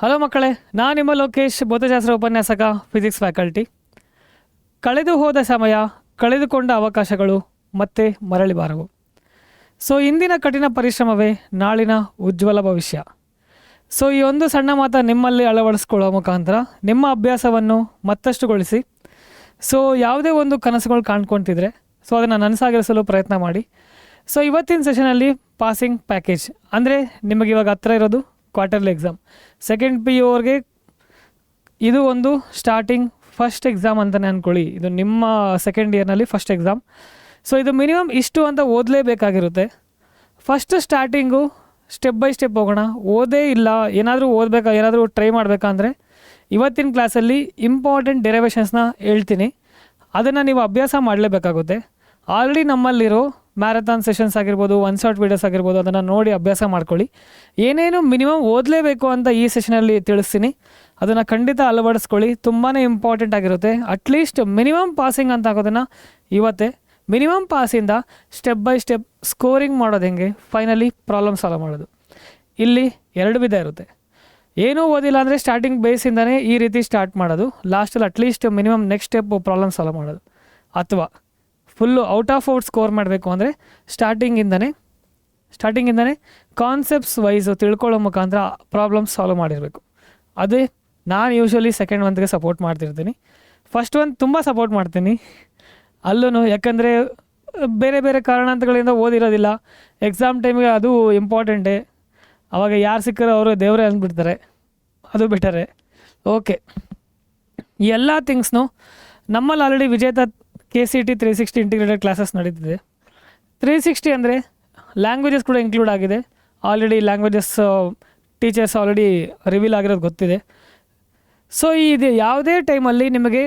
Hello ಮಕ್ಕಳೇ, ನಾನು ನಿಮ್ಮ ಲೋಕೇಶ್, ಭೌತಶಾಸ್ತ್ರ ಉಪನ್ಯಾಸಕ, ಫಿಸಿಕ್ಸ್ ಫ್ಯಾಕಲ್ಟಿ. ಕಳೆದು ಹೋದ ಸಮಯ, ಕಳೆದುಕೊಂಡ ಅವಕಾಶಗಳು ಮತ್ತೆ ಮರಳಿ ಬಾರವು. ಸೊ ಇಂದಿನ ಕಠಿಣ ಪರಿಶ್ರಮವೇ ನಾಳಿನ ಉಜ್ವಲ ಭವಿಷ್ಯ. ಸೊ ಈ ಒಂದು ಸಣ್ಣ ಮಾತು ನಿಮ್ಮಲ್ಲಿ ಅಳವಡಿಸ್ಕೊಳ್ಳೋ ಮುಖಾಂತರ ನಿಮ್ಮ ಅಭ್ಯಾಸವನ್ನು ಮತ್ತಷ್ಟುಗೊಳಿಸಿ. ಸೊ ಯಾವುದೇ ಒಂದು ಕನಸುಗಳು ಕಾಣ್ಕೊತಿದ್ರೆ ಸೊ ಅದನ್ನು ನನಸಾಗಿರಿಸಲು ಪ್ರಯತ್ನ ಮಾಡಿ. ಸೊ ಇವತ್ತಿನ ಸೆಷನಲ್ಲಿ ಪಾಸಿಂಗ್ ಪ್ಯಾಕೇಜ್ ಅಂದರೆ ನಿಮಗೆ ಇವಾಗ ಹತ್ರ ಇರೋದು ಕ್ವಾರ್ಟರ್ಲಿ ಎಕ್ಸಾಮ್. ಸೆಕೆಂಡ್ PU ಅವ್ರಿಗೆ ಇದು ಒಂದು ಸ್ಟಾರ್ಟಿಂಗ್ ಫಸ್ಟ್ ಎಕ್ಸಾಮ್ ಅಂತಲೇ ಅಂದ್ಕೊಳ್ಳಿ. ಇದು ನಿಮ್ಮ ಸೆಕೆಂಡ್ ಇಯರ್ನಲ್ಲಿ ಫಸ್ಟ್ ಎಕ್ಸಾಮ್. ಸೊ ಇದು ಮಿನಿಮಮ್ ಇಷ್ಟು ಅಂತ ಓದಲೇಬೇಕಾಗಿರುತ್ತೆ. First starting step by step ಹೋಗೋಣ. ಓದೇ ಇಲ್ಲ, ಏನಾದರೂ ಓದಬೇಕಾ, ಏನಾದರೂ ಟ್ರೈ ಮಾಡಬೇಕಂದ್ರೆ ಇವತ್ತಿನ ಕ್ಲಾಸಲ್ಲಿ ಇಂಪಾರ್ಟೆಂಟ್ ಡೆರಿವೇಷನ್ಸ್ನ ಹೇಳ್ತೀನಿ. ಅದನ್ನು ನೀವು ಅಭ್ಯಾಸ ಮಾಡಲೇಬೇಕಾಗುತ್ತೆ. ಆಲ್ರೆಡಿ ನಮ್ಮಲ್ಲಿರೋ ಮ್ಯಾರಥಾನ್ ಸೆಷನ್ಸ್ ಆಗಿರ್ಬೋದು, ಒನ್ ಶಾಟ್ ವೀಡಿಯೋಸ್ ಆಗಿರ್ಬೋದು, ಅದನ್ನು ನೋಡಿ ಅಭ್ಯಾಸ ಮಾಡ್ಕೊಳ್ಳಿ. ಏನೇನು ಮಿನಿಮಮ್ ಓದಲೇಬೇಕು ಅಂತ ಈ ಸೆಷನಲ್ಲಿ ತಿಳಿಸ್ತೀನಿ, ಅದನ್ನು ಖಂಡಿತ ಅಳವಡಿಸ್ಕೊಳ್ಳಿ. ತುಂಬಾ ಇಂಪಾರ್ಟೆಂಟ್ ಆಗಿರುತ್ತೆ. ಅಟ್ಲೀಸ್ಟ್ ಮಿನಿಮಮ್ ಪಾಸಿಂಗ್ ಅಂತ ಆಗೋದನ್ನು ಇವತ್ತೇ ಮಿನಿಮಮ್ ಪಾಸಿಂದ ಸ್ಟೆಪ್ ಬೈ ಸ್ಟೆಪ್ ಸ್ಕೋರಿಂಗ್ ಮಾಡೋದು ಹೆಂಗೆ, ಫೈನಲಿ ಪ್ರಾಬ್ಲಮ್ ಸಾಲ್ವ್ ಮಾಡೋದು. ಇಲ್ಲಿ ಎರಡು ವಿಧ ಇರುತ್ತೆ. ಏನೂ ಓದಿಲ್ಲ ಅಂದರೆ ಸ್ಟಾರ್ಟಿಂಗ್ ಬೇಸಿಂದನೇ ಈ ರೀತಿ ಸ್ಟಾರ್ಟ್ ಮಾಡೋದು, ಲಾಸ್ಟಲ್ಲಿ at least minimum next step problem solve ಮಾಡೋದು. ಅಥವಾ full out of out score ಮಾಡಬೇಕು ಅಂದರೆ ಸ್ಟಾರ್ಟಿಂಗಿಂದನೇ ಕಾನ್ಸೆಪ್ಟ್ಸ್ ವೈಸು ತಿಳ್ಕೊಳ್ಳೋ ಮುಖಾಂತರ ಪ್ರಾಬ್ಲಮ್ ಸಾಲ್ವ್ ಮಾಡಿರಬೇಕು. ಅದೇ ನಾನು ಯೂಶ್ವಲಿ ಸೆಕೆಂಡ್ ಮಂತ್ಗೆ ಸಪೋರ್ಟ್ ಮಾಡ್ತಿರ್ತೀನಿ. ಫಸ್ಟ್ ಒಂದು ತುಂಬ ಸಪೋರ್ಟ್ ಮಾಡ್ತೀನಿ ಅಲ್ಲೂ, ಯಾಕಂದರೆ ಬೇರೆ ಬೇರೆ ಕಾರಣಾಂತರಗಳಿಂದ ಓದಿರೋದಿಲ್ಲ. ಎಕ್ಸಾಮ್ ಟೈಮಿಗೆ ಅದು ಇಂಪಾರ್ಟೆಂಟೇ. ಆವಾಗ ಯಾರು ಸಿಕ್ಕರೋ ಅವರು ದೇವರೇ ಅಂದ್ಬಿಡ್ತಾರೆ, ಅದು ಬೆಟರೇ. ಓಕೆ, ಈ ಎಲ್ಲ ಥಿಂಗ್ಸ್ನು ನಮ್ಮಲ್ಲಿ ಆಲ್ರೆಡಿ ವಿಜೇತ KCT 360 ಇಂಟಿಗ್ರೇಟೆಡ್ ಕ್ಲಾಸಸ್ ನಡೀತಿದೆ. 360 ಅಂದರೆ ಲ್ಯಾಂಗ್ವೇಜಸ್ ಕೂಡ ಇನ್ಕ್ಲೂಡ್ ಆಗಿದೆ. Already languages teachers already reveal ಆಗಿರೋದು ಗೊತ್ತಿದೆ. ಸೊ ಇದು ಯಾವುದೇ ಟೈಮಲ್ಲಿ ನಿಮಗೆ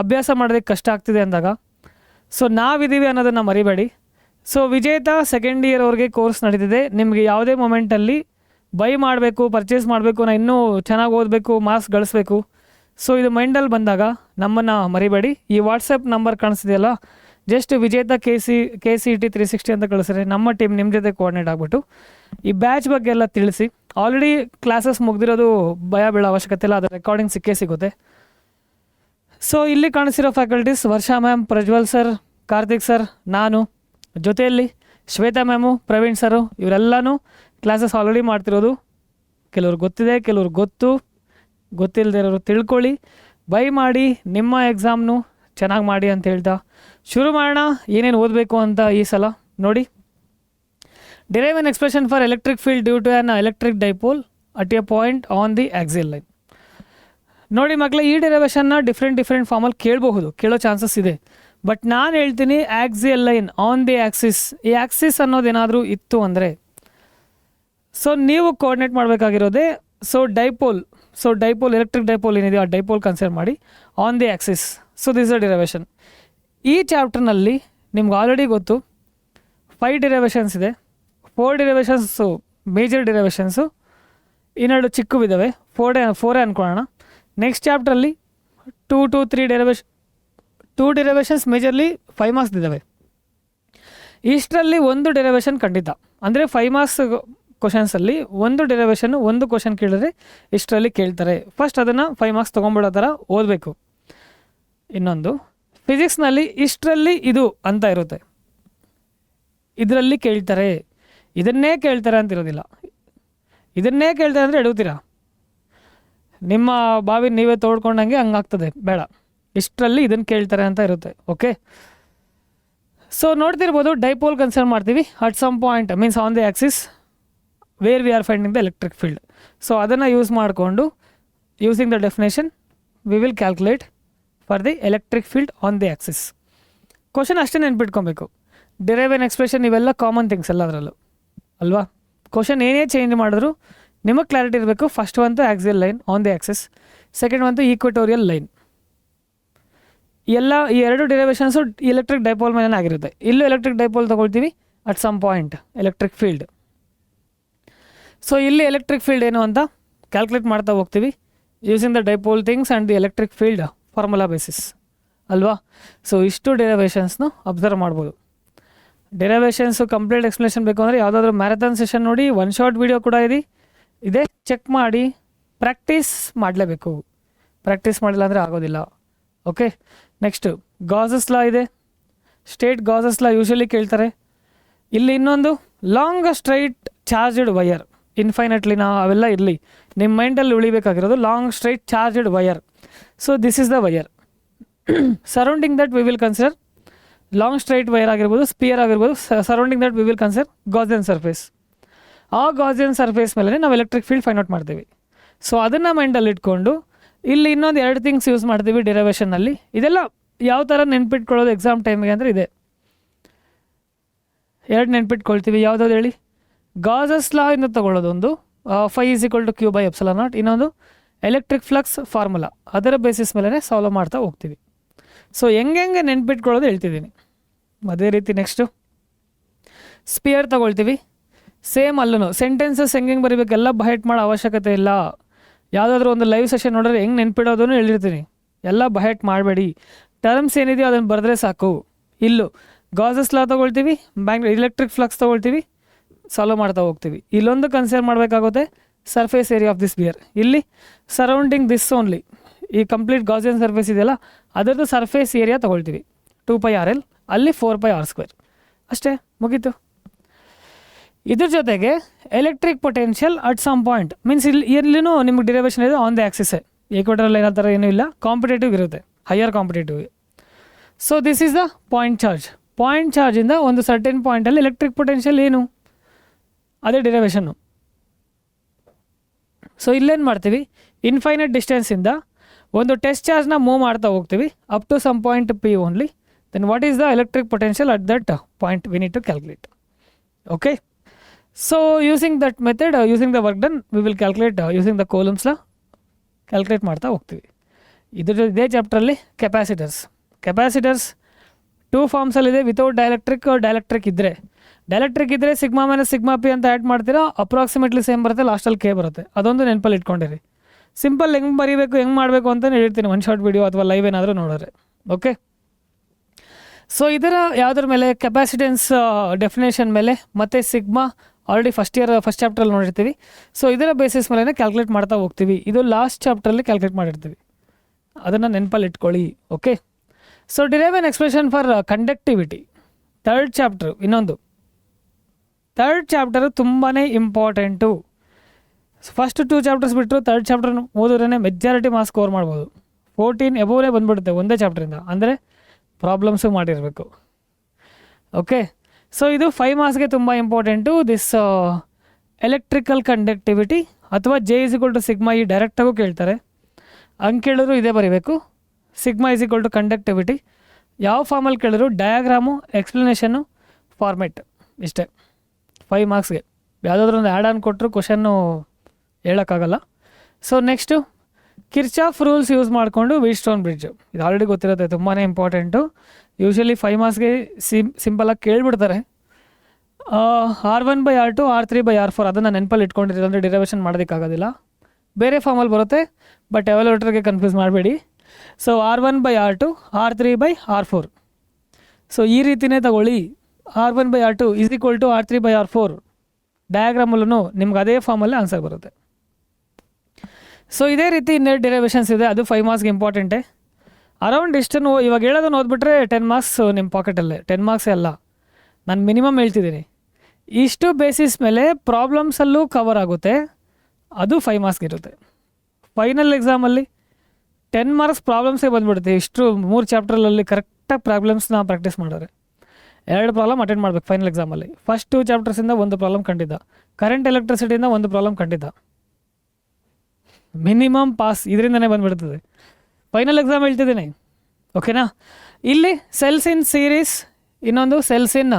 ಅಭ್ಯಾಸ ಮಾಡೋದಕ್ಕೆ ಕಷ್ಟ ಆಗ್ತಿದೆ ಅಂದಾಗ ಸೊ ನಾವಿದ್ದೀವಿ ಅನ್ನೋದನ್ನು ಮರಿಬೇಡಿ. ಸೊ ವಿಜೇತ ಸೆಕೆಂಡ್ ಇಯರ್ ಅವ್ರಿಗೆ ಕೋರ್ಸ್ ನಡೀತಿದೆ. ನಿಮಗೆ ಯಾವುದೇ ಮೊಮೆಂಟಲ್ಲಿ ಬೈ ಮಾಡಬೇಕು, ಪರ್ಚೇಸ್ ಮಾಡಬೇಕು, ನಾನು ಇನ್ನೂ ಚೆನ್ನಾಗಿ ಓದಬೇಕು, ಮಾರ್ಕ್ಸ್ ಗಳಿಸ್ಬೇಕು, ಸೊ ಇದು ಮೈಂಡಲ್ಲಿ ಬಂದಾಗ ನಮ್ಮನ್ನು ಮರಿಬೇಡಿ. ಈ ವಾಟ್ಸಪ್ ನಂಬರ್ ಕಾಣಿಸ್ತಿದೆಯಲ್ಲ, ಜಸ್ಟ್ ವಿಜೇತ KCT 360 ಅಂತ ಕಳಿಸಿದ್ರೆ ನಮ್ಮ ಟೀಮ್ ನಿಮ್ಮ ಜೊತೆ ಕೋಆರ್ಡಿನೇಟ್ ಆಗಿಬಿಟ್ಟು ಈ ಬ್ಯಾಚ್ ಬಗ್ಗೆ ಎಲ್ಲ ತಿಳಿಸಿ. ಆಲ್ರೆಡಿ ಕ್ಲಾಸಸ್ ಮುಗ್ದಿರೋದು ಭಯ ಬೀಳೋ ಅವಶ್ಯಕತೆ ಇಲ್ಲ, ಅದರ ರೆಕಾರ್ಡಿಂಗ್ ಸಿಕ್ಕೇ ಸಿಗುತ್ತೆ. ಸೊ ಇಲ್ಲಿ ಕಾಣಿಸಿರೋ faculties Varsha ma'am, Prajwal sir, Karthik sir, ನಾನು, ಜೊತೆಯಲ್ಲಿ ಶ್ವೇತಾ ಮ್ಯಾಮು, ಪ್ರವೀಣ್ ಸರು, ಇವರೆಲ್ಲನೂ ಕ್ಲಾಸಸ್ ಆಲ್ರೆಡಿ ಮಾಡ್ತಿರೋದು. ಕೆಲವ್ರು ಗೊತ್ತಿದೆ, ಕೆಲವ್ರು ಗೊತ್ತಿಲ್ಲದೆ ಇರೋರು ತಿಳ್ಕೊಳ್ಳಿ, ಬೈ ಮಾಡಿ, ನಿಮ್ಮ ಎಕ್ಸಾಮ್ನು ಚೆನ್ನಾಗಿ ಮಾಡಿ ಅಂತ ಹೇಳ್ತಾ ಶುರು ಮಾಡೋಣ. ಏನೇನು ಓದಬೇಕು ಅಂತ ಈ ಸಲ ನೋಡಿ. Derive an expression for electric field due to an electric dipole at a point on the axial line. ನೋಡಿ ಮಕ್ಕಳೇ, ಈ ಡೆರಿವೇಷನ್ನ ಡಿಫ್ರೆಂಟ್ ಫಾರ್ಮಲ್ಲಿ ಕೇಳೋ ಚಾನ್ಸಸ್ ಇದೆ. ಬಟ್ ನಾನು ಹೇಳ್ತೀನಿ axial line on the Axis. ಈ ಆಕ್ಸಿಸ್ ಅನ್ನೋದೇನಾದರೂ ಇತ್ತು ಅಂದರೆ ಸೊ ನೀವು ಕೋಆರ್ಡಿನೇಟ್ ಮಾಡಬೇಕಾಗಿರೋದೇ ಡೈಪೋಲ್ ಎಲೆಕ್ಟ್ರಿಕ್ ಡೈಪೋಲ್ ಏನಿದೆ ಆ ಡೈಪೋಲ್ ಕನ್ಸಿಡರ್ ಮಾಡಿ on the Axis. So this a derivation. ಈ ಚಾಪ್ಟರ್ನಲ್ಲಿ ನಿಮ್ಗೆ ಆಲ್ರೆಡಿ ಗೊತ್ತು 5 ಡಿರೈವೇಷನ್ಸ್ ಇದೆ. 4 ಡಿರೈವೇಷನ್ಸು ಮೇಜರ್ ಡಿರೈವೇಷನ್ಸು, ಇನ್ನೆರಡು ಚಿಕ್ಕವಿದ್ದಾವೆ, 4 ಅಂದ್ಕೊಳ್ಳೋಣ. ನೆಕ್ಸ್ಟ್ ಚಾಪ್ಟ್ರಲ್ಲಿ 2 to 3 ಡಿರೈವೇಷನ್ಸ್ ಮೇಜರ್ಲಿ 5 ಮಾರ್ಕ್ಸ್ ಇದ್ದಾವೆ. ಇಷ್ಟರಲ್ಲಿ ಒಂದು ಡಿರೈವೇಷನ್ ಖಂಡಿತ, ಅಂದರೆ 5 ಮಾರ್ಕ್ಸ್ ಕ್ವಶನ್ಸಲ್ಲಿ ಒಂದು ಡಿರೈವೇಷನ್ನು ಒಂದು ಕ್ವಶನ್ ಕೇಳಿದ್ರೆ ಇಷ್ಟರಲ್ಲಿ ಕೇಳ್ತಾರೆ. ಫಸ್ಟ್ ಅದನ್ನು 5 ಮಾರ್ಕ್ಸ್ ತೊಗೊಂಬಿಡೋ ಥರ ಓದಬೇಕು. ಇನ್ನೊಂದು ಫಿಸಿಕ್ಸ್ನಲ್ಲಿ ಇಷ್ಟರಲ್ಲಿ ಇದು ಅಂತ ಇರುತ್ತೆ, ಇದರಲ್ಲಿ ಕೇಳ್ತಾರೆ, ಇದನ್ನೇ ಕೇಳ್ತಾರೆ ಅಂತಿರೋದಿಲ್ಲ. ಇದನ್ನೇ ಕೇಳ್ತಾರೆ ಅಂದರೆ ಎಡುತ್ತೀರಾ, ನಿಮ್ಮ ಬಾವಿ ನೀವೇ ತೋಡ್ಕೊಂಡಂಗೆ ಹಂಗಾಗ್ತದೆ, ಬೇಡ. ಇಷ್ಟರಲ್ಲಿ ಇದನ್ನು ಕೇಳ್ತಾರೆ ಅಂತ ಇರುತ್ತೆ. ಓಕೆ, ಸೊ ನೋಡ್ತಿರ್ಬೋದು, ಡೈಪೋಲ್ ಕನ್ಸಿಡರ್ ಮಾಡ್ತೀವಿ at some point means on the axis where we are finding the electric field. So ಅದನ್ನು ಯೂಸ್ ಮಾಡಿಕೊಂಡು using the definition we will calculate for the electric field on the axis. Question ಅಷ್ಟೇ ನೆನ್ಪಿಟ್ಕೊಬೇಕು. Derive an expression ಇವೆಲ್ಲ common things ಎಲ್ಲದರಲ್ಲೂ ಅಲ್ವಾ. Question ಏನೇ change ಮಾಡಿದ್ರು ನಿಮಗೆ ಕ್ಲಾರಿಟಿ ಇರಬೇಕು. ಫಸ್ಟ್ ಒಂದು axial line on the axis, second ಒಂದು ಈಕ್ವೆಟೋರಿಯಲ್ ಲೈನ್. ಈ 2 ಡಿರೈವೇಷನ್ಸು ಎಲೆಕ್ಟ್ರಿಕ್ ಡೈಪೋಲ್ ಮೇಲೆ ಆಗಿರುತ್ತೆ. ಇಲ್ಲೂ ಎಲೆಕ್ಟ್ರಿಕ್ ಡೈಪೋಲ್ ತೊಗೊಳ್ತೀವಿ at some point electric field. So ಇಲ್ಲಿ ಎಲೆಕ್ಟ್ರಿಕ್ ಫೀಲ್ಡ್ ಏನು ಅಂತ ಕ್ಯಾಲ್ಕುಲೇಟ್ ಮಾಡ್ತಾ ಹೋಗ್ತೀವಿ using the dipole things and the electric field formula basis ಅಲ್ವಾ. ಸೊ ಇಷ್ಟು ಡಿರೈವೇಷನ್ಸ್ನು ಅಬ್ಸರ್ವ್ ಮಾಡ್ಬೋದು. ಡಿರೈವೇಷನ್ಸು ಕಂಪ್ಲೀಟ್ ಎಕ್ಸ್ಪ್ಲನೇಷನ್ ಬೇಕು ಅಂದರೆ ಯಾವುದಾದ್ರೂ ಮ್ಯಾರಥಾನ್ ಸೆಷನ್ ನೋಡಿ, ಒನ್ ಶಾಟ್ ವೀಡಿಯೋ ಕೂಡ ಇದೆ, ಚೆಕ್ ಮಾಡಿ ಪ್ರಾಕ್ಟೀಸ್ ಮಾಡಲೇಬೇಕು. ಪ್ರಾಕ್ಟೀಸ್ ಮಾಡಿಲ್ಲ ಅಂದರೆ ಆಗೋದಿಲ್ಲ. ಓಕೆ, ನೆಕ್ಸ್ಟು ಗಾಸಸ್ ಲಾ ಇದೆ. ಸ್ಟೇಟ್ ಗಾಸಸ್ ಲಾ ಯೂಶಲಿ ಕೇಳ್ತಾರೆ. ಇಲ್ಲಿ ಇನ್ನೊಂದು ಲಾಂಗ್ ಸ್ಟ್ರೈಟ್ ಚಾರ್ಜ್ಡ್ ವಯರ್, ಇನ್ಫೈನಟ್ಲಿನ ಅವೆಲ್ಲ ಇರಲಿ, ನಿಮ್ಮ ಮೈಂಡಲ್ಲಿ ಉಳಿಬೇಕಾಗಿರೋದು long straight charged wire. So this is the wire. Surrounding that we will consider long straight wire ಆಗಿರ್ಬೋದು, ಸ್ಪಿಯರ್ ಆಗಿರ್ಬೋದು. Surrounding that we will consider Gaussian surface. ಆ ಗಾಸಿಯನ್ ಸರ್ಫೇಸ್ ಮೇಲೆ ನಾವು ಎಲೆಕ್ಟ್ರಿಕ್ ಫೀಲ್ಡ್ ಫೈಂಡ್ ಔಟ್ ಮಾಡ್ತೀವಿ. So ಅದನ್ನು ಮೈಂಡಲ್ಲಿ ಇಟ್ಕೊಂಡು ಇಲ್ಲಿ ಇನ್ನೊಂದು 2 ಥಿಂಗ್ಸ್ ಯೂಸ್ ಮಾಡ್ತೀವಿ ಡಿರೈವೇಷನಲ್ಲಿ. ಇದೆಲ್ಲ ಯಾವ ಥರ ನೆನ್ಪಿಟ್ಕೊಳ್ಳೋದು ಎಕ್ಸಾಮ್ ಟೈಮಿಗೆ ಅಂದರೆ ಇದೆ. 2 ನೆನ್ಪಿಟ್ಕೊಳ್ತೀವಿ. ಯಾವುದಾದ್ರು ಹೇಳಿ? ಗಾಸಸ್ ಲಾ ಇಂದ ತೊಗೊಳ್ಳೋದು ಒಂದು, phi = Q/ε0. ಇನ್ನೊಂದು ಎಲೆಕ್ಟ್ರಿಕ್ ಫ್ಲಕ್ಸ್ ಫಾರ್ಮುಲಾ. ಅದರ ಬೇಸಿಸ್ ಮೇಲೆ ಸಾಲ್ವ್ ಮಾಡ್ತಾ ಹೋಗ್ತೀವಿ. ಸೊ ಹೆಂಗೆ ನೆನ್ಪಿಟ್ಕೊಳ್ಳೋದು ಹೇಳ್ತಿದ್ದೀನಿ. ಅದೇ ರೀತಿ ನೆಕ್ಸ್ಟು ಸ್ಪಿಯರ್ ತೊಗೊಳ್ತೀವಿ. ಸೇಮ್ ಅಲ್ಲೂ ಸೆಂಟೆನ್ಸಸ್ ಹೆಂಗೆ ಬರೀಬೇಕು, ಎಲ್ಲ ಬಹೆಟ್ ಮಾಡೋ ಅವಶ್ಯಕತೆ ಇಲ್ಲ. ಯಾವುದಾದ್ರೂ ಒಂದು ಲೈವ್ ಸೆಷನ್ ನೋಡಿದ್ರೆ ಹೆಂಗೆ ನೆನ್ಪಿಡೋದನ್ನು ಹೇಳಿರ್ತೀನಿ. ಎಲ್ಲ ಬಹೆಟ್ ಮಾಡಬೇಡಿ, ಟರ್ಮ್ಸ್ ಏನಿದೆಯೋ ಅದನ್ನು ಬರೆದ್ರೆ ಸಾಕು. ಇಲ್ಲೂ ಗಾಸಸ್ ಲಾ ತೊಗೊಳ್ತೀವಿ, ಎಲೆಕ್ಟ್ರಿಕ್ ಫ್ಲಕ್ಸ್ ತೊಗೊಳ್ತೀವಿ, ಸಾಲ್ವ್ ಮಾಡ್ತಾ ಹೋಗ್ತೀವಿ. ಇಲ್ಲೊಂದು ಕನ್ಸಿಡರ್ ಮಾಡಬೇಕಾಗುತ್ತೆ, surface area of this sphere. ಇಲ್ಲಿ ಸರೌಂಡಿಂಗ್ ದಿಸ್ ಓನ್ಲಿ, ಈ ಕಂಪ್ಲೀಟ್ ಗಾಸಿಯನ್ ಸರ್ಫೇಸ್ ಇದೆಯಲ್ಲ ಅದರದ್ದು ಸರ್ಫೇಸ್ ಏರಿಯಾ ತೊಗೊಳ್ತೀವಿ 2πrl, ಅಲ್ಲಿ 4πr². ಅಷ್ಟೇ, ಮುಗೀತು. ಇದ್ರ ಜೊತೆಗೆ electric potential at some point means ಇಲ್ಲಿನೂ ನಿಮ್ಗೆ ಡಿರೈವೇಷನ್ ಇದೆ ಆನ್ ದ ಆ್ಯಕ್ಸಿಸೇ. ಈಕ್ವೇಟರಲ್ಲಿ ಏನೋ ಥರ ಏನೂ ಇಲ್ಲ, ಕಾಂಪಿಟೇಟಿವ್ ಇರುತ್ತೆ, higher competitive. So this is the point charge. Point ಚಾರ್ಜಿಂದ ಒಂದು ಸರ್ಟೆನ್ ಪಾಯಿಂಟಲ್ಲಿ ಎಲೆಕ್ಟ್ರಿಕ್ ಪೊಟೆನ್ಷಿಯಲ್ ಏನು, ಅದೇ ಡಿರೈವೇಷನ್ನು. ಸೊ ಇಲ್ಲೇನು ಮಾಡ್ತೀವಿ, ಇನ್ಫೈನೈಟ್ ಡಿಸ್ಟೆನ್ಸಿಂದ ಒಂದು ಟೆಸ್ಟ್ ಚಾರ್ಜ್ನ ಮೂವ್ ಮಾಡ್ತಾ ಹೋಗ್ತೀವಿ up to some point P only. Then what is the electric potential at that point we need to calculate. Okay, so using that method, using the work done, we will calculate using the Coulomb's law. Calculate ಮಾಡ್ತಾ ಹೋಗ್ತೀವಿ. ಇದೇ ಚಾಪ್ಟ್ರಲ್ಲಿ capacitors. Capacitors 2 ಫಾರ್ಮ್ಸಲ್ಲಿದೆ, without dielectric ಇದ್ದರೆ sigma minus sigma P ಅಂತ add ಮಾಡ್ತೀರಾ, approximately same ಬರುತ್ತೆ, ಲಾಸ್ಟಲ್ಲಿ ಕೆ ಬರುತ್ತೆ. ಅದೊಂದು ನೆನಪಲ್ಲಿ ಇಟ್ಕೊಂಡಿರಿ. ಸಿಂಪಲ್ ಹೆಂಗೆ ಬರೀಬೇಕು, ಹೆಂಗೆ ಮಾಡಬೇಕು ಅಂತ ಹೇಳ್ತೀನಿ ಒನ್ ಶಾರ್ಟ್ ವಿಡಿಯೋ ಅಥವಾ ಲೈವ್ ಏನಾದರೂ ನೋಡಿದ್ರೆ. ಓಕೆ, ಸೊ ಇದರ ಯಾವುದ್ರ ಮೇಲೆ, ಕೆಪಾಸಿಟೆನ್ಸ್ ಡೆಫಿನೇಷನ್ ಮೇಲೆ ಮತ್ತು ಸಿಗ್ಮಾ ಆಲ್ರೆಡಿ ಫಸ್ಟ್ ಚಾಪ್ಟ್ರಲ್ಲಿ ನೋಡಿರ್ತೀವಿ. ಸೊ ಇದರ ಬೇಸಿಸ್ ಮೇಲೆ ಕ್ಯಾಲ್ಕುಲೇಟ್ ಮಾಡ್ತಾ ಹೋಗ್ತೀವಿ. ಇದು ಲಾಸ್ಟ್ ಚಾಪ್ಟ್ರಲ್ಲಿ ಕ್ಯಾಲ್ಕುಲೇಟ್ ಮಾಡಿರ್ತೀವಿ, ಅದನ್ನು ನೆನಪಲ್ಲಿ ಇಟ್ಕೊಳ್ಳಿ. Okay, so derive on expression for conductivity, 3rd chapter. ಇನ್ನೊಂದು 3rd ಚಾಪ್ಟರು ತುಂಬಾ ಇಂಪಾರ್ಟೆಂಟು. ಫಸ್ಟ್ 2 ಚಾಪ್ಟರ್ಸ್ ಬಿಟ್ಟರು 3rd ಚಾಪ್ಟರ್ ಓದಿದ್ರೇ ಮೆಜಾರಿಟಿ ಮಾರ್ಕ್ಸ್ ಸ್ಕೋರ್ ಮಾಡ್ಬೋದು. 14 ಎಬೋನೇ ಬಂದುಬಿಡುತ್ತೆ ಒಂದೇ ಚಾಪ್ಟ್ರಿಂದ, ಅಂದರೆ ಪ್ರಾಬ್ಲಮ್ಸು ಮಾಡಿರಬೇಕು. ಓಕೆ, ಸೊ ಇದು 5 ಮಾರ್ಕ್ಸ್ಗೆ ತುಂಬ ಇಂಪಾರ್ಟೆಂಟು. ದಿಸ್ ಎಲೆಕ್ಟ್ರಿಕಲ್ ಕಂಡಕ್ಟಿವಿಟಿ ಅಥವಾ J = ಸಿಗ್ಮಾ, ಈ ಡೈರೆಕ್ಟಾಗೂ ಕೇಳ್ತಾರೆ. ಹಂಗೆ ಕೇಳಿದ್ರು ಇದೇ ಬರೀಬೇಕು, ಸಿಗ್ಮಾ = ಕಂಡಕ್ಟಿವಿಟಿ. ಯಾವ ಫಾರ್ಮಲ್ಲಿ ಕೇಳಿದ್ರು ಡಯಾಗ್ರಾಮು, ಎಕ್ಸ್ಪ್ಲನೇಷನ್ನು, ಫಾರ್ಮೆಟ್, ಇಷ್ಟೇ 5 ಮಾರ್ಕ್ಸ್ಗೆ. ಯಾವುದಾದ್ರೂ ಒಂದು ಆ್ಯಡ್ ಆನ್ ಕೊಟ್ಟರು ಕ್ವಶನ್ನು ಹೇಳೋಕ್ಕಾಗಲ್ಲ. So next Kirchhoff rules use ಮಾಡಿಕೊಂಡು ವೀಟ್ಸ್ಟೋನ್ ಬ್ರಿಡ್ಜ್. ಇದು ಆಲ್ರೆಡಿ ಗೊತ್ತಿರುತ್ತೆ, ತುಂಬಾ ಇಂಪಾರ್ಟೆಂಟು. ಯೂಶ್ವಲಿ 5 ಮಾರ್ಕ್ಸ್ಗೆ ಸಿಂಪಲಾಗಿ ಕೇಳಿಬಿಡ್ತಾರೆ. R1/R2 R3/R4 ಅದನ್ನು ನೆನಪಲ್ಲಿ ಇಟ್ಕೊಂಡಿರೋ ಅಂದರೆ ಡಿರೈವೇಷನ್ ಮಾಡೋದಕ್ಕಾಗೋದಿಲ್ಲ. ಬೇರೆ ಫಾರ್ಮಲ್ಲಿ ಬರುತ್ತೆ, ಬಟ್ ಎವಲ್ಯೂಟರ್ಗೆ ಕನ್ಫ್ಯೂಸ್ ಮಾಡಬೇಡಿ. So R1/R2 R3/R4. ಸೊ ಈ ರೀತಿಯೇ ತಗೊಳ್ಳಿ, R1/R2 = R3/R4 ಡಯಾಗ್ರಾಮಲ್ಲೂ ನಿಮ್ಗೆ ಅದೇ ಫಾರ್ಮಲ್ಲೇ ಆನ್ಸರ್ ಬರುತ್ತೆ. ಸೊ ಇದೇ ರೀತಿ ಇನ್ನೆರಡು ಡಿರೈವೇಷನ್ಸ್ ಇದೆ, ಅದು 5 ಮಾರ್ಕ್ಸ್ಗೆ ಇಂಪಾರ್ಟೆಂಟೇ. ಅರೌಂಡ್ ಇಷ್ಟನ್ನು ಇವಾಗ ಹೇಳೋದನ್ನು ಓದ್ಬಿಟ್ರೆ 10 ಮಾರ್ಕ್ಸ್ ನಿಮ್ಮ ಪಾಕೆಟಲ್ಲೇ. 10 ಮಾರ್ಕ್ಸೇ ಅಲ್ಲ, ನಾನು ಮಿನಿಮಮ್ ಹೇಳ್ತಿದ್ದೀನಿ. ಇಷ್ಟು ಬೇಸಿಸ್ ಮೇಲೆ ಪ್ರಾಬ್ಲಮ್ಸಲ್ಲೂ ಕವರ್ ಆಗುತ್ತೆ, ಅದು 5 ಮಾರ್ಕ್ಸ್ಗೆ ಇರುತ್ತೆ. ಫೈನಲ್ ಎಕ್ಸಾಮಲ್ಲಿ 10 ಮಾರ್ಕ್ಸ್ ಪ್ರಾಬ್ಲಮ್ಸೇ ಬಂದುಬಿಡುತ್ತೆ. ಇಷ್ಟು 3 ಚಾಪ್ಟ್ರಲ್ಲಿ ಕರೆಕ್ಟಾಗಿ ಪ್ರಾಬ್ಲಮ್ಸ್ನ ಪ್ರಾಕ್ಟೀಸ್ ಮಾಡೋರೆ. 2 ಪ್ರಾಬ್ಲಮ್ ಅಟೆಂಡ್ ಮಾಡಬೇಕು ಫೈನಲ್ ಎಕ್ಸಾಮಲ್ಲಿ. ಫಸ್ಟ್ 2 ಚಾಪ್ಟರ್ಸಿಂದ 1 ಪ್ರಾಬ್ಲಮ್ ಖಂಡಿತ, ಕರೆಂಟ್ ಎಲೆಕ್ಟ್ರಿಸಿಟಿಯಿಂದ 1 ಪ್ರಾಬ್ಲಮ್ ಖಂಡಿತ. ಮಿನಿಮಮ್ ಪಾಸ್ ಇದರಿಂದನೇ ಬಂದುಬಿಡ್ತದೆ. ಫೈನಲ್ ಎಕ್ಸಾಮ್ ಹೇಳ್ತಿದ್ದೀನಿ, ಓಕೆನಾ. ಇಲ್ಲಿ ಸೆಲ್ಸ್ ಇನ್ ಸೀರೀಸ್, ಇನ್ನೊಂದು ಸೆಲ್ಸ್ ಇನ್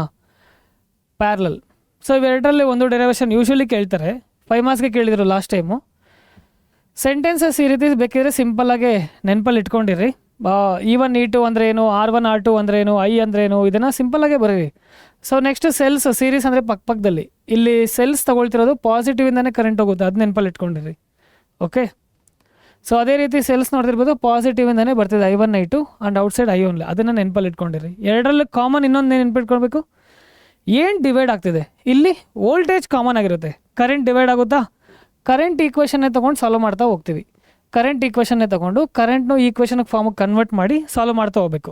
ಪ್ಯಾರಲಲ್. ಸೊ ಇವೆರಡರಲ್ಲಿ ಒಂದು ಡೆರಿವೇಷನ್ ಯೂಶ್ವಲಿ ಕೇಳ್ತಾರೆ, 5 ಮಾರ್ಕ್ಸ್ಗೆ ಕೇಳಿದರು ಲಾಸ್ಟ್ ಟೈಮು. ಸೆಂಟೆನ್ಸಸ್ ಈ ರೀತಿ ಬೇಕಿದ್ರೆ ಸಿಂಪಲ್ಲಾಗೆ ನೆನಪಲ್ಲಿ ಇಟ್ಕೊಂಡಿರಿ. E1 E2 ಅಂದರೆ ಏನು, R1 R2 ಅಂದರೆ ಏನು, I ಅಂದರೆ ಏನು, ಇದನ್ನು ಸಿಂಪಲ್ಲಾಗೆ ಬರೀರಿ. ಸೊ ನೆಕ್ಸ್ಟ್ ಸೆಲ್ಸ್ ಸೀರೀಸ್ ಅಂದರೆ ಪಕ್ಕದಲ್ಲಿ ಇಲ್ಲಿ ಸೆಲ್ಸ್ ತೊಗೊಳ್ತಿರೋದು ಪಾಸಿಟಿವಿಂದನೇ ಕರೆಂಟ್ ಹೋಗುತ್ತೆ, ಅದು ನೆನಪಲ್ಲಿ ಇಟ್ಕೊಂಡಿರಿ. ಓಕೆ, ಸೊ ಅದೇ ರೀತಿ ಸೆಲ್ಸ್ ನೋಡ್ತಿರ್ಬೋದು, ಪಾಸಿಟಿವಿಂದನೇ ಬರ್ತಿದೆ I1 I2 and outside I only, ಅದನ್ನು ನೆನಪಲ್ಲಿ ಇಟ್ಕೊಂಡಿರಿ. ಎರಡರಲ್ಲಿ ಕಾಮನ್ ಇನ್ನೊಂದು ನೆನಪಿಟ್ಕೊಳ್ಬೇಕು, ಏನು ಡಿವೈಡ್ ಆಗ್ತಿದೆ ಇಲ್ಲಿ ವೋಲ್ಟೇಜ್ ಕಾಮನ್ ಆಗಿರುತ್ತೆ. ಕರೆಂಟ್ ಡಿವೈಡ್ ಆಗುತ್ತಾ, ಕರೆಂಟ್ ಈಕ್ವೇಷನ್ನೇ ತೊಗೊಂಡು ಸಾಲ್ವ್ ಮಾಡ್ತಾ ಹೋಗ್ತೀವಿ. ಕರೆಂಟ್ ಈಕ್ವೇಷನ್ನೇ ತೊಗೊಂಡು ಕರೆಂಟ್ನು ಈಕ್ವೇಷನ್ಗೆ ಫಾರ್ಮಿಗೆ ಕನ್ವರ್ಟ್ ಮಾಡಿ ಸಾಲ್ವ್ ಮಾಡ್ತಾ ಹೋಗಬೇಕು.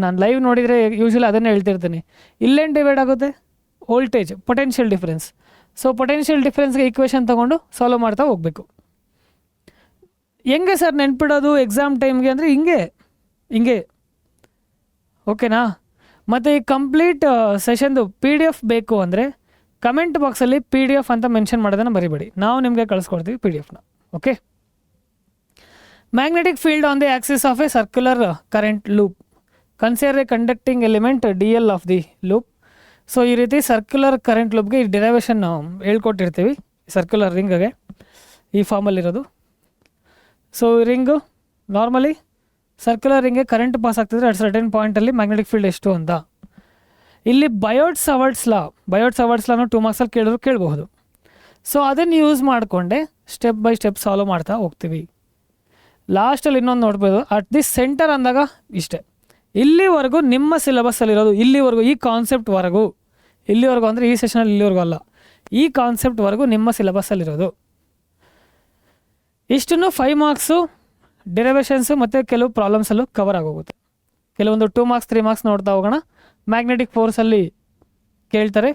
ನಾನು ಲೈವ್ ನೋಡಿದರೆ ಯೂಶ್ವಲಿ ಅದನ್ನೇ ಹೇಳ್ತಿರ್ತೀನಿ. ಇಲ್ಲೇನು ಡಿವೈಡ್ ಆಗುತ್ತೆ? Voltage, potential difference. So potential ಡಿಫ್ರೆನ್ಸ್ಗೆ ಈಕ್ವೇಷನ್ ತೊಗೊಂಡು ಸಾಲ್ವ್ ಮಾಡ್ತಾ ಹೋಗಬೇಕು. ಹೆಂಗೆ ಸರ್ ನೆನ್ಪಿಡೋದು ಎಕ್ಸಾಮ್ ಟೈಮ್ಗೆ ಅಂದರೆ ಹಿಂಗೆ ಓಕೆನಾ? ಮತ್ತು ಈ ಕಂಪ್ಲೀಟ್ ಸೆಷನ್ದು PDF ಬೇಕು ಅಂದರೆ ಕಮೆಂಟ್ ಬಾಕ್ಸಲ್ಲಿ PDF ಅಂತ ಮೆನ್ಷನ್ ಮಾಡೋದನ್ನು ಬರಿಬೇಡಿ, ನಾವು ನಿಮಗೆ ಕಳಿಸ್ಕೊಡ್ತೀವಿ PDFನ. Okay. Magnetic field on the axis of a circular current loop, consider a conducting element DL of the loop. So ಈ ರೀತಿ ಸರ್ಕ್ಯುಲರ್ ಕರೆಂಟ್ ಲೂಪ್ಗೆ ಈ ಡಿರೈವೇಷನ್ ಹೇಳ್ಕೊಟ್ಟಿರ್ತೀವಿ. ಸರ್ಕ್ಯುಲರ್ ರಿಂಗ್ಗೆ ಈ ಫಾರ್ಮಲ್ಲಿರೋದು. ಸೊ ರಿಂಗು ನಾರ್ಮಲಿ ಸರ್ಕ್ಯುಲರ್ ರಿಂಗ್ಗೆ ಕರೆಂಟ್ ಪಾಸ್ ಆಗ್ತಿದ್ರೆ ಅಟ್ ಸರ್ಟೆನ್ ಪಾಯಿಂಟಲ್ಲಿ magnetic field ಎಷ್ಟು ಅಂತ. ಇಲ್ಲಿ ಬಯೋಟ್-ಸವರ್ಟ್ಸ್ ಲಾನು 2 ಮಾರ್ಕ್ಸಲ್ಲಿ ಕೇಳಬಹುದು. ಸೊ ಅದನ್ನು ಯೂಸ್ ಮಾಡಿಕೊಂಡೆ ಸ್ಟೆಪ್ ಬೈ ಸ್ಟೆಪ್ ಸಾಲ್ವ್ ಮಾಡ್ತಾ ಹೋಗ್ತೀವಿ. ಲಾಸ್ಟಲ್ಲಿ ಇನ್ನೊಂದು ನೋಡ್ಬೋದು, ಅಟ್ ದಿ ಸೆಂಟರ್ ಅಂದಾಗ ಇಷ್ಟೇ. ಇಲ್ಲಿವರೆಗೂ ನಿಮ್ಮ ಸಿಲೆಬಸ್ಸಲ್ಲಿರೋದು, ಇಲ್ಲಿವರೆಗೂ ಈ ಕಾನ್ಸೆಪ್ಟ್ವರೆಗೂ, ಇಲ್ಲಿವರೆಗೂ ಅಂದರೆ ಈ ಸೆಷನಲ್ಲಿ ಇಲ್ಲಿವರೆಗೂ ಅಲ್ಲ, ಈ ಕಾನ್ಸೆಪ್ಟ್ವರೆಗೂ ನಿಮ್ಮ ಸಿಲೆಬಸ್ಸಲ್ಲಿರೋದು ಇಷ್ಟನ್ನು 5 ಮಾರ್ಕ್ಸು ಡಿರೈವೇಷನ್ಸು ಮತ್ತು ಕೆಲವು ಪ್ರಾಬ್ಲಮ್ಸಲ್ಲೂ ಕವರ್ ಆಗೋಗುತ್ತೆ. ಕೆಲವೊಂದು 2 ಮಾರ್ಕ್ಸ್ 3 ಮಾರ್ಕ್ಸ್ ನೋಡ್ತಾ ಹೋಗೋಣ. ಮ್ಯಾಗ್ನೆಟಿಕ್ ಫೋರ್ಸಲ್ಲಿ ಕೇಳ್ತಾರೆ.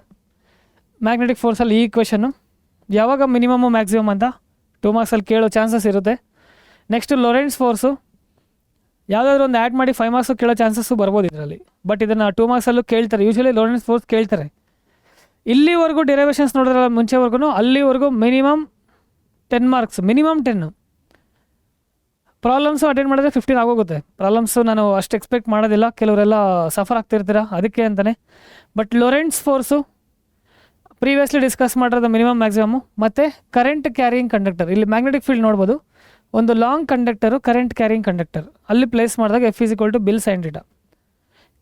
ಮ್ಯಾಗ್ನೆಟಿಕ್ ಫೋರ್ಸಲ್ಲಿ ಈ ಈಕ್ವೇಷನ್ನು ಯಾವಾಗ ಮಿನಿಮಮ್ಮು ಮ್ಯಾಕ್ಸಿಮಮ್ ಅಂತ 2 ಮಾರ್ಕ್ಸಲ್ಲಿ ಕೇಳೋ ಚಾನ್ಸಸ್ ಇರುತ್ತೆ. ನೆಕ್ಸ್ಟು ಲೊರೆಂಟ್ಸ್ ಫೋರ್ಸು ಯಾವುದಾದ್ರೂ ಒಂದು ಆ್ಯಡ್ ಮಾಡಿ 5 ಮಾರ್ಕ್ಸು ಕೇಳೋ ಚಾನ್ಸಸ್ಸು ಬರ್ಬೋದು ಇದರಲ್ಲಿ. ಬಟ್ ಇದನ್ನು 2 ಮಾರ್ಕ್ಸಲ್ಲೂ ಕೇಳ್ತಾರೆ. ಯೂಶ್ವಲಿ ಲೊರೆಂಟ್ಸ್ ಫೋರ್ಸ್ ಕೇಳ್ತಾರೆ. ಇಲ್ಲಿವರೆಗೂ ಡಿರೈವೇಷನ್ಸ್ ನೋಡಿದ್ರಲ್ಲ ಮುಂಚೆವರೆಗೂ, ಅಲ್ಲಿವರೆಗೂ minimum 10 marks, minimum 10. Problems attend ಮಾಡಿದ್ರೆ 15 ಆಗೋಗುತ್ತೆ. ಪ್ರಾಬ್ಲಮ್ಸು ನಾನು ಅಷ್ಟು ಎಕ್ಸ್ಪೆಕ್ಟ್ ಮಾಡೋದಿಲ್ಲ, ಕೆಲವರೆಲ್ಲ ಸಫರ್ ಆಗ್ತಿರ್ತೀರ ಅದಕ್ಕೆ ಅಂತಲೇ. ಬಟ್ ಲೊರೆಂಟ್ಸ್ ಫೋರ್ಸು ಪ್ರೀವಿಯಸ್ಲಿ ಡಿಸ್ಕಸ್ ಮಾಡಿರೋದು ಮಿನಿಮಮ್ ಮ್ಯಾಕ್ಸಿಮಮ್ಮು. ಮತ್ತು ಕರೆಂಟ್ ಕ್ಯಾರಿಯಿಂಗ್ ಕಂಡಕ್ಟರ್, ಇಲ್ಲಿ ಮ್ಯಾಗ್ನೆಟಿಕ್ ಫೀಲ್ಡ್ ನೋಡ್ಬೋದು, ಒಂದು long conductor current carrying conductor ಅಲ್ಲಿ ಪ್ಲೇಸ್ ಮಾಡಿದಾಗ F = ಬಿಲ್ ಸೈನ್ ಥೀಟಾ.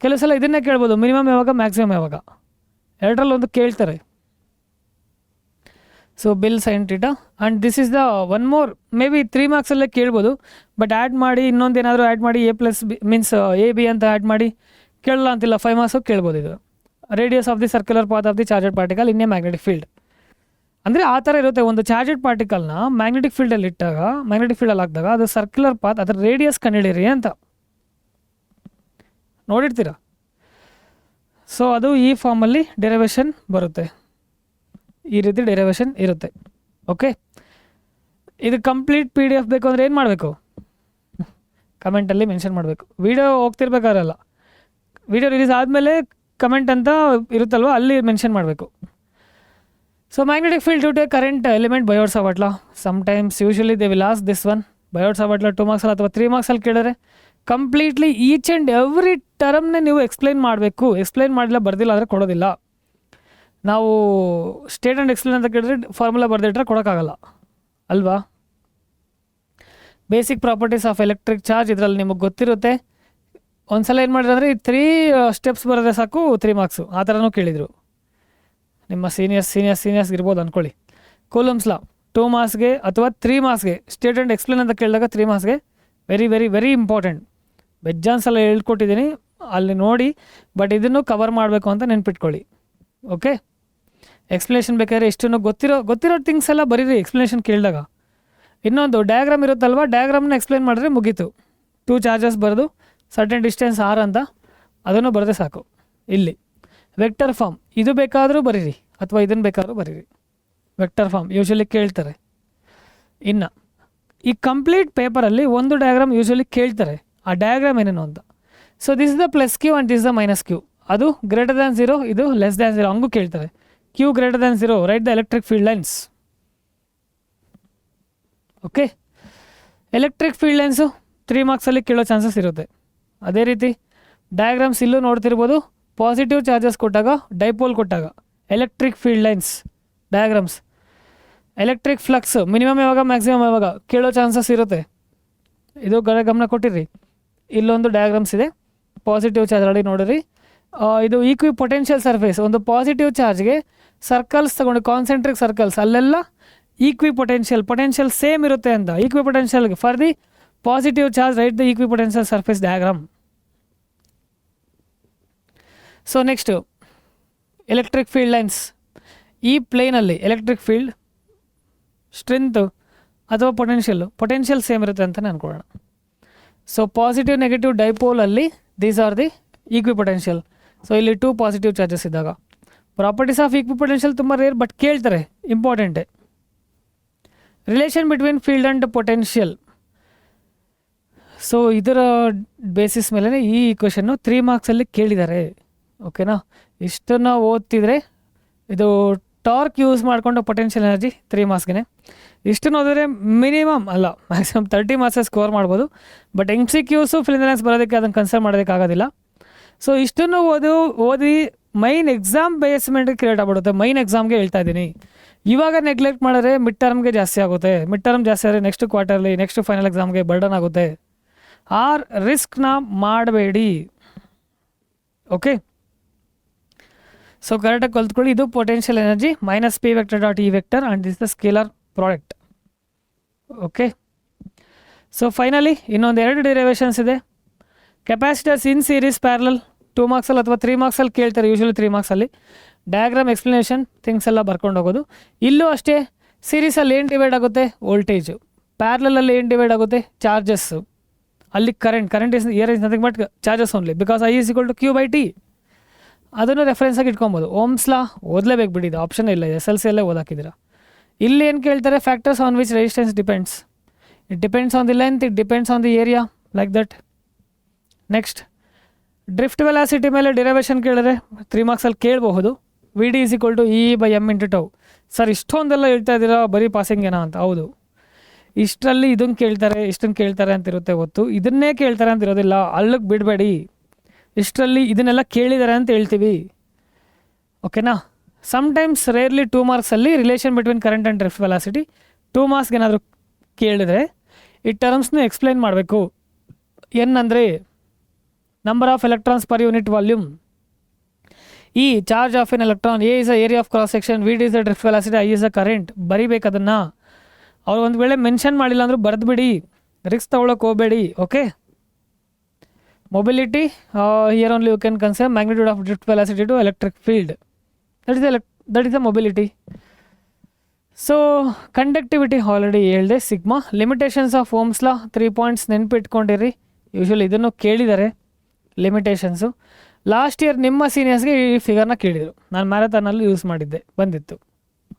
ಕೆಲವು ಸಲ ಇದನ್ನೇ ಕೇಳ್ಬೋದು, ಮಿನಿಮಮ್ ಯಾವಾಗ ಮ್ಯಾಕ್ಸಿಮಮ್ ಯಾವಾಗ, ಎರಡರಲ್ಲೊಂದು ಕೇಳ್ತಾರೆ. So bill sine theta. And this is the one more, may be 3 ಮಾರ್ಕ್ಸಲ್ಲೇ ಕೇಳ್ಬೋದು. ಬಟ್ ಆ್ಯಡ್ ಮಾಡಿ ಇನ್ನೊಂದು ಏನಾದರೂ ಆ್ಯಡ್ ಮಾಡಿ A+B ಮೀನ್ಸ್ AB ಅಂತ ಆ್ಯಡ್ ಮಾಡಿ ಕೇಳಲ್ಲ ಅಂತಿಲ್ಲ, 5 ಮಾರ್ಕ್ಸು ಕೇಳ್ಬೋದು. ಇದು radius of the circular path of the charged particle in a magnetic field. ಅಂದರೆ ಆ ಥರ ಇರುತ್ತೆ. ಒಂದು ಚಾರ್ಜೆಡ್ ಪಾರ್ಟಿಕಲ್ನ ಮ್ಯಾಗ್ನೆಟಿಕ್ ಫೀಲ್ಡಲ್ಲಿ ಇಟ್ಟಾಗ, ಮ್ಯಾಗ್ನೆಟಿಕ್ ಫೀಲ್ಡಲ್ಲಿ ಹಾಕಿದಾಗ ಅದು ಸರ್ಕ್ಯುಲರ್ ಪಾತ್, ಅದರ ರೇಡಿಯಸ್ ಕಂಡುಹಿಡಿಯಿರಿ ಅಂತ ನೋಡಿರ್ತೀರ. ಸೊ ಅದು ಈ ಫಾರ್ಮಲ್ಲಿ ಡೆರಿವೇಷನ್ ಬರುತ್ತೆ, ಈ ರೀತಿ ಡೆರಿವೇಷನ್ ಇರುತ್ತೆ. ಓಕೆ. ಇದು ಕಂಪ್ಲೀಟ್ PDF ಬೇಕು ಅಂದರೆ ಏನು ಮಾಡಬೇಕು? ಕಮೆಂಟಲ್ಲಿ ಮೆನ್ಷನ್ ಮಾಡಬೇಕು. ವಿಡಿಯೋ ಹೋಗ್ತಿರ್ಬೇಕಾದ್ರಲ್ಲ, ವಿಡಿಯೋ ರಿಲೀಸ್ ಆದಮೇಲೆ ಕಮೆಂಟ್ ಅಂತ ಇರುತ್ತಲ್ವ, ಅಲ್ಲಿ ಮೆನ್ಷನ್ ಮಾಡಬೇಕು. So magnetic field due to a current element Biot Savart law. Sometimes usually they will ask this one. Biot Savart law 2 ಮಾರ್ಕ್ಸಲ್ಲಿ ಅಥವಾ 3 ಮಾರ್ಕ್ಸಲ್ಲಿ ಕೇಳಿದ್ರೆ ಕಂಪ್ಲೀಟ್ಲಿ ಈಚ್ ಆ್ಯಂಡ್ ಎವ್ರಿ ಟರ್ಮ್ನೇ ನೀವು ಎಕ್ಸ್ಪ್ಲೈನ್ ಮಾಡಬೇಕು. ಎಕ್ಸ್ಪ್ಲೈನ್ ಮಾಡಿಲ್ಲ, ಬರ್ದಿಲ್ಲ ಅಂದರೆ ಕೊಡೋದಿಲ್ಲ. ನಾವು ಸ್ಟೇಟ್ ಆ್ಯಂಡ್ ಎಕ್ಸ್ಪ್ಲೇನ್ ಅಂತ ಕೇಳಿದ್ರೆ ಫಾರ್ಮುಲಾ ಬರೆದಿಟ್ರೆ ಕೊಡೋಕ್ಕಾಗಲ್ಲ ಅಲ್ವಾ. Basic properties of electric charge ಇದರಲ್ಲಿ ನಿಮಗೆ ಗೊತ್ತಿರುತ್ತೆ. ಒಂದು ಸಲ ಏನು ಮಾಡಿದ್ರೆ ಈ 3 ಸ್ಟೆಪ್ಸ್ ಬರೋದ್ರೆ ಸಾಕು 3 ಮಾರ್ಕ್ಸು, ಆ ಥರನೂ ಕೇಳಿದರು. ನಿಮ್ಮ ಸೀನಿಯರ್ಸ್ ಇರ್ಬೋದು ಅಂದ್ಕೊಳ್ಳಿ. ಕೂಲಮ್ಸ್ ಲಾ 2 ಮಾರ್ಕ್ಸ್ಗೆ ಅಥವಾ 3 ಮಾರ್ಕ್ಸ್ಗೆ ಸ್ಟೇಟ್ ಆ್ಯಂಡ್ ಎಕ್ಸ್ಪ್ಲೇನ್ ಅಂತ ಕೇಳಿದಾಗ 3 ಮಾರ್ಕ್ಸ್ಗೆ ವೆರಿ ವೆರಿ ವೆರಿ ಇಂಪಾರ್ಟೆಂಟ್. ಬೆಜ್ಜಾನ್ಸಲ್ಲ ಹೇಳ್ಕೊಟ್ಟಿದ್ದೀನಿ, ಅಲ್ಲಿ ನೋಡಿ. ಬಟ್ ಇದನ್ನು ಕವರ್ ಮಾಡಬೇಕು ಅಂತ ನೆನ್ಪಿಟ್ಕೊಳ್ಳಿ. ಓಕೆ. ಎಕ್ಸ್ಪ್ಲನೇಷನ್ ಬೇಕಾದ್ರೆ ಎಷ್ಟನ್ನು ಗೊತ್ತಿರೋ ಥಿಂಗ್ಸ್ ಎಲ್ಲ ಬರೀರಿ ಎಕ್ಸ್ಪ್ಲನೇಷನ್ ಕೇಳಿದಾಗ. ಇನ್ನೊಂದು ಡಯಾಗ್ರಾಮ್ ಇರುತ್ತಲ್ವ, ಡಯಾಗ್ರಾಮ್ನ ಎಕ್ಸ್ಪ್ಲೇನ್ ಮಾಡಿದ್ರೆ ಮುಗೀತು. 2 ಚಾರ್ಜಸ್ ಬರೆದು ಸರ್ಟೆನ್ ಡಿಸ್ಟೆನ್ಸ್ R ಅಂತ ಅದನ್ನು ಬರೆದೇ ಸಾಕು. ಇಲ್ಲಿ ವೆಕ್ಟರ್ ಫಾರ್ಮ್ ಇದು ಬೇಕಾದರೂ ಬರೀರಿ ಅಥವಾ ಇದನ್ನು ಬೇಕಾದರೂ ಬರೀರಿ. ವೆಕ್ಟರ್ ಫಾರ್ಮ್ ಯೂಶ್ವಲಿ ಕೇಳ್ತಾರೆ. ಇನ್ನು ಈ ಕಂಪ್ಲೀಟ್ ಪೇಪರಲ್ಲಿ ಒಂದು ಡಯಾಗ್ರಾಮ್ ಯೂಶ್ವಲಿ ಕೇಳ್ತಾರೆ, ಆ ಡಯಾಗ್ರಾಮ್ ಏನೇನು ಅಂತ. So this is the +Q and this the -Q. ಅದು >0, ಇದು <0 ಹಂಗೂ ಕೇಳ್ತಾರೆ. Q >0, right the electric field lines. Okay. Electric field lines 3 ಮಾರ್ಕ್ಸಲ್ಲಿ ಕೇಳೋ ಚಾನ್ಸಸ್ ಇರುತ್ತೆ. ಅದೇ ರೀತಿ ಡಯಾಗ್ರಾಮ್ಸ್ ಇಲ್ಲೂ ನೋಡ್ತಿರ್ಬೋದು. ಪಾಸಿಟಿವ್ ಚಾರ್ಜಸ್ ಕೊಟ್ಟಾಗ, ಡೈಪೋಲ್ ಕೊಟ್ಟಾಗ electric field lines diagrams. Electric flux minimum ಯಾವಾಗ ಮ್ಯಾಕ್ಸಿಮಮ್ ಯಾವಾಗ ಕೇಳೋ ಚಾನ್ಸಸ್ ಇರುತ್ತೆ. ಇದು ಗಮನ ಕೊಟ್ಟಿರಿ. ಇಲ್ಲೊಂದು ಡಯಾಗ್ರಾಮ್ಸ್ ಇದೆ, ಪಾಸಿಟಿವ್ ಚಾರ್ಜ್ ಆಲ್ರೆಡಿ ನೋಡಿರಿ. ಇದು ಈಕ್ವಿ ಪೊಟೆನ್ಷಿಯಲ್ ಸರ್ಫೇಸ್. ಒಂದು ಪಾಸಿಟಿವ್ ಚಾರ್ಜ್ಗೆ ಸರ್ಕಲ್ಸ್ ತಗೊಂಡು, ಕಾನ್ಸೆಂಟ್ರಿಕ್ ಸರ್ಕಲ್ಸ್, ಅಲ್ಲೆಲ್ಲ ಈಕ್ವಿ ಪೊಟೆನ್ಷಿಯಲ್ ಸೇಮ್ ಇರುತ್ತೆ ಅಂತ. ಈಕ್ವಿ ಪೊಟೆನ್ಷಿಯಲ್ಗೆ for the positive charge right the equipotential surface diagram. So next electric field lines. ಈ ಪ್ಲೇನಲ್ಲಿ ಎಲೆಕ್ಟ್ರಿಕ್ ಫೀಲ್ಡ್ ಸ್ಟ್ರೆಂತು ಅಥವಾ ಪೊಟೆನ್ಷಿಯಲ್ ಸೇಮ್ ಇರುತ್ತೆ ಅಂತಲೇ ಅಂದ್ಕೊಳ್ಳೋಣ. ಸೊ ಪಾಸಿಟಿವ್ ನೆಗೆಟಿವ್ ಡೈಪೋಲಲ್ಲಿ these are the equipotential. So ಇಲ್ಲಿ 2 ಪಾಸಿಟಿವ್ ಚಾರ್ಜಸ್ ಇದ್ದಾಗ ಪ್ರಾಪರ್ಟೀಸ್ ಆಫ್ ಈಕ್ವಿಪೊಟೆನ್ಷಿಯಲ್ ತುಂಬ ರೇರ್, ಬಟ್ ಕೇಳ್ತಾರೆ, ಇಂಪಾರ್ಟೆಂಟೇ. Relation between field and potential. So ಇದರ ಬೇಸಿಸ್ ಮೇಲೆ ಈ ಕ್ವೆಶನ್ನು 3 ಮಾರ್ಕ್ಸಲ್ಲಿ ಕೇಳಿದ್ದಾರೆ. ಓಕೆನಾ, ಇಷ್ಟನ್ನು ಓದ್ತಿದ್ರೆ ಇದು ಟಾರ್ಕ್ ಯೂಸ್ ಮಾಡಿಕೊಂಡು ಪೊಟೆನ್ಷಿಯಲ್ ಎನರ್ಜಿ 3 ಮಾರ್ಕ್ಸ್ಗೆ. ಇಷ್ಟನ್ನು ಓದಿದ್ರೆ ಮಿನಿಮಮ್ ಅಲ್ಲ ಮ್ಯಾಕ್ಸಿಮಮ್ 30 ಮಾರ್ಕ್ಸ್ ಸ್ಕೋರ್ ಮಾಡ್ಬೋದು. ಬಟ್ MCQs ಫಿಲಿಂದಲೆನ್ಸ್ ಬರೋದಕ್ಕೆ ಅದನ್ನು ಕನ್ಸಿಡರ್ ಮಾಡೋದಕ್ಕಾಗೋದಿಲ್ಲ. ಸೊ ಇಷ್ಟನ್ನು ಓದಿ ಮೈನ್ ಎಕ್ಸಾಮ್ ಬೇಸ್ಮೆಂಟ್ಗೆ ಕ್ರಿಯೇಟ್ ಆಗ್ಬಿಡುತ್ತೆ. ಮೈನ್ ಎಕ್ಸಾಮ್ಗೆ ಹೇಳ್ತಾ ಇದ್ದೀನಿ. ಇವಾಗ ನೆಗ್ಲೆಕ್ಟ್ ಮಾಡಿದ್ರೆ ಮಿಡ್ ಟರ್ಮ್ಗೆ ಜಾಸ್ತಿ ಆಗುತ್ತೆ. ಮಿಡ್ ಟರ್ಮ್ ಜಾಸ್ತಿ ಆದರೆ ನೆಕ್ಸ್ಟ್ ಕ್ವಾರ್ಟರ್ಲಿ ನೆಕ್ಸ್ಟ್ ಫೈನಲ್ ಎಕ್ಸಾಮ್ಗೆ ಬರ್ಡನ್ ಆಗುತ್ತೆ. ಆ ರಿಸ್ಕ್ನ ಮಾಡಬೇಡಿ. ಓಕೆ, ಸೊ ಕರೆಕ್ಟಾಗಿ ಕಲ್ತ್ಕೊಳ್ಳಿ. ಇದು potential energy minus P vector dot E vector and this the scalar product. Okay, so finally ಇನ್ನೊಂದು 2 ಡಿರೈವೇಷನ್ಸ್ ಇದೆ. ಕೆಪಾಸಿಟರ್ಸ್ ಇನ್ ಸೀರೀಸ್ ಪ್ಯಾರಲಲ್ 2 ಮಾರ್ಕ್ಸಲ್ಲಿ ಅಥವಾ 3 ಮಾರ್ಕ್ಸಲ್ಲಿ ಕೇಳ್ತಾರೆ, ಯೂಶ್ವಲಿ 3 ಮಾರ್ಕ್ಸಲ್ಲಿ. ಡಯಾಗ್ರಾಮ್ ಎಕ್ಸ್ಪ್ಲನೇಷನ್ ಥಿಂಗ್ಸ್ ಎಲ್ಲ ಬರ್ಕೊಂಡು ಹೋಗೋದು. ಇಲ್ಲೂ ಅಷ್ಟೇ, ಸೀರೀಸಲ್ಲಿ ಏನು ಡಿವೈಡ್ ಆಗುತ್ತೆ? ವೋಲ್ಟೇಜು. ಪ್ಯಾರಲಲ್ಲಿ ಏನು ಡಿವೈಡ್ ಆಗುತ್ತೆ? ಚಾರ್ಜಸ್ಸು. ಅಲ್ಲಿ current is nothing but charges only, because I is equal to Q/T. ಅದನ್ನು ರೆಫರೆನ್ಸಾಗಿ ಇಟ್ಕೊಬೋದು. ಓಮ್ಸ್ ಲಾ ಓದಲೇಬೇಕು ಬಿಡಿ, ಇದು ಆಪ್ಷನ್ ಇಲ್ಲ, SLC ಅಲ್ಲೇ ಓದಾಕಿದ್ದೀರಾ. ಇಲ್ಲಿ ಏನು ಕೇಳ್ತಾರೆ? Factors on which resistance depends. It depends on the length, it depends on the area, like that. Next, drift velocity ಮೇಲೆ derivation ಕೇಳಿದ್ರೆ 3 ಮಾರ್ಕ್ಸಲ್ಲಿ ಕೇಳಬಹುದು. VD is equal to E/m × τ. Sir ಇಷ್ಟೊಂದೆಲ್ಲ ಹೇಳ್ತಾ ಇದ್ದೀರಾ, ಬರೀ ಪಾಸಿಂಗ್ ಏನೋ ಅಂತ. ಹೌದು, ಇಷ್ಟರಲ್ಲಿ ಇದನ್ನು ಕೇಳ್ತಾರೆ ಅಂತಿರುತ್ತೆ ಹೊತ್ತು, ಇದನ್ನೇ ಕೇಳ್ತಾರೆ ಅಂತಿರೋದಿಲ್ಲ. ಅಲ್ಲಿಗೆ ಬಿಡಬೇಡಿ, ಇಷ್ಟರಲ್ಲಿ ಇದನ್ನೆಲ್ಲ ಕೇಳಿದ್ದಾರೆ ಅಂತ ಹೇಳ್ತೀವಿ. ಓಕೆನಾ. ಸಮ್ಟೈಮ್ಸ್ ರೇರ್ಲಿ 2 ಮಾರ್ಕ್ಸಲ್ಲಿ relation between current and drift velocity 2 ಮಾರ್ಕ್ಸ್ಗೆ ಏನಾದರೂ ಕೇಳಿದರೆ ಈ ಟರ್ಮ್ಸ್ನ ಎಕ್ಸ್ಪ್ಲೈನ್ ಮಾಡಬೇಕು. ಅಂದರೆ number of electrons per unit volume, E charge of an electron, A is the area of cross section, VD is the drift velocity, I is the current. ಬರಿಬೇಕು ಅದನ್ನು. ಅವ್ರು ಒಂದು ವೇಳೆ ಮೆನ್ಷನ್ ಮಾಡಿಲ್ಲ ಅಂದರೂ ಬರೆದ್ಬಿಡಿ, ರಿಸ್ಕ್ ತೊಗೊಳಕ್ಕೆ ಹೋಗಬೇಡಿ. Okay, mobility here only you can consider magnitude of drift velocity to electric field, that is the mobility. So conductivity already ಹೇಳಿದೆ. Sigma. Limitations of Ohm's law 3 points ನೆನಪಿಟ್ಕೊಂಡಿರಿ. ಯೂಶ್ವಲಿ ಇದನ್ನು ಕೇಳಿದ್ದಾರೆ ಲಿಮಿಟೇಷನ್ಸು. ಲಾಸ್ಟ್ ಇಯರ್ ನಿಮ್ಮ ಸೀನಿಯರ್ಸ್ಗೆ ಈ ಫಿಗರ್ನ ಕೇಳಿದರು, ನಾನು ಮ್ಯಾರಥಾನಲ್ಲಿ use ಮಾಡಿದ್ದೆ, ಬಂದಿತ್ತು,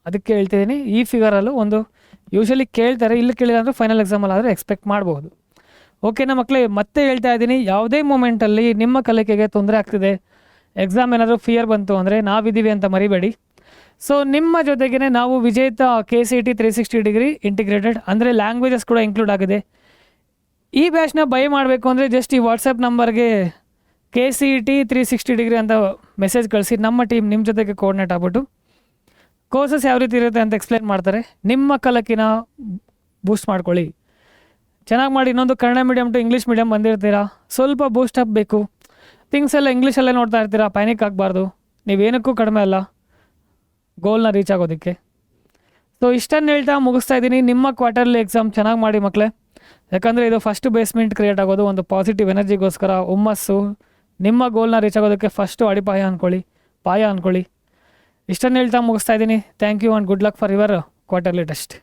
ಅದಕ್ಕೆ ಹೇಳ್ತಿದ್ದೀನಿ. ಈ ಫಿಗರಲ್ಲೂ ಒಂದು ಯೂಶ್ವಲಿ ಕೇಳ್ತಾರೆ, ಇಲ್ಲಿ ಕೇಳಿಲ್ಲ ಅಂದರೆ ಫೈನಲ್ ಎಕ್ಸಾಮಲ್ಲಿ ಆದರೆ ಎಕ್ಸ್ಪೆಕ್ಟ್ ಮಾಡ್ಬೋದು. ಓಕೆನಾ ಮಕ್ಕಳೇ, ಮತ್ತೆ ಹೇಳ್ತಾ ಇದ್ದೀನಿ, ಯಾವುದೇ ಮೂಮೆಂಟಲ್ಲಿ ನಿಮ್ಮ ಕಲಿಕೆಗೆ ತೊಂದರೆ ಆಗ್ತಿದೆ, ಎಕ್ಸಾಮ್ ಏನಾದರೂ ಫಿಯರ್ ಬಂತು ಅಂದರೆ ನಾವಿದ್ದೀವಿ ಅಂತ ಮರಿಬೇಡಿ. ಸೊ ನಿಮ್ಮ ಜೊತೆಗೇ ನಾವು ವಿಜೇತ KCET 360 ಡಿಗ್ರಿ ಇಂಟಿಗ್ರೇಟೆಡ್, ಅಂದರೆ ಲ್ಯಾಂಗ್ವೇಜಸ್ ಕೂಡ ಇನ್ಕ್ಲೂಡ್ ಆಗಿದೆ. ಈ ಬ್ಯಾಚ್ನ ಬೈ ಮಾಡಬೇಕು ಅಂದರೆ ಜಸ್ಟ್ ಈ ವಾಟ್ಸಪ್ ನಂಬರ್ಗೆ KCET 360 ಡಿಗ್ರಿ ಅಂತ ಮೆಸೇಜ್ ಕಳಿಸಿ, ನಮ್ಮ ಟೀಮ್ ನಿಮ್ಮ ಜೊತೆಗೆ ಕೋಆರ್ಡಿನೇಟ್ ಆಗ್ಬಿಟ್ಟು ಕೋರ್ಸಸ್ ಯಾವ ರೀತಿ ಇರುತ್ತೆ ಅಂತ ಎಕ್ಸ್ಪ್ಲೈನ್ ಮಾಡ್ತಾರೆ. ನಿಮ್ಮ ಕಲಕಿನ ಬೂಸ್ಟ್ ಮಾಡ್ಕೊಳ್ಳಿ, ಚೆನ್ನಾಗಿ ಮಾಡಿ. ಇನ್ನೊಂದು Kannada medium to English medium ಬಂದಿರ್ತೀರಾ, ಸ್ವಲ್ಪ ಬೂಸ್ಟ್ ಅಪ್ ಬೇಕು. ಥಿಂಗ್ಸ್ ಎಲ್ಲ ಇಂಗ್ಲೀಷಲ್ಲೇ ನೋಡ್ತಾ ಇರ್ತೀರಾ, ಪ್ಯಾನಿಕ್ ಆಗಬಾರ್ದು. ನೀವೇನಕ್ಕೂ ಕಡಿಮೆ ಅಲ್ಲ ಗೋಲ್ನ ರೀಚ್ ಆಗೋದಕ್ಕೆ. ಸೊ ಇಷ್ಟನ್ನು ಹೇಳ್ತಾ ಮುಗಿಸ್ತಾ ಇದ್ದೀನಿ. ನಿಮ್ಮ ಕ್ವಾರ್ಟರ್ಲಿ ಎಕ್ಸಾಮ್ ಚೆನ್ನಾಗಿ ಮಾಡಿ ಮಕ್ಕಳೇ, ಯಾಕಂದರೆ ಇದು ಫಸ್ಟ್ ಬೇಸ್ಮೆಂಟ್ ಕ್ರಿಯೇಟ್ ಆಗೋದು ಒಂದು ಪಾಸಿಟಿವ್ ಎನರ್ಜಿಗೋಸ್ಕರ. ಹುಮ್ಮಸ್ಸು ನಿಮ್ಮ ಗೋಲ್ನ ರೀಚ್ ಆಗೋದಕ್ಕೆ ಫಸ್ಟು ಅಡಿಪಾಯ ಅಂದ್ಕೊಳ್ಳಿ. ಇಷ್ಟನ್ನು ಹೇಳ್ತಾ ಮುಗಿಸ್ತಾ ಇದ್ದೀನಿ. Thank you and good luck for your quarterly test.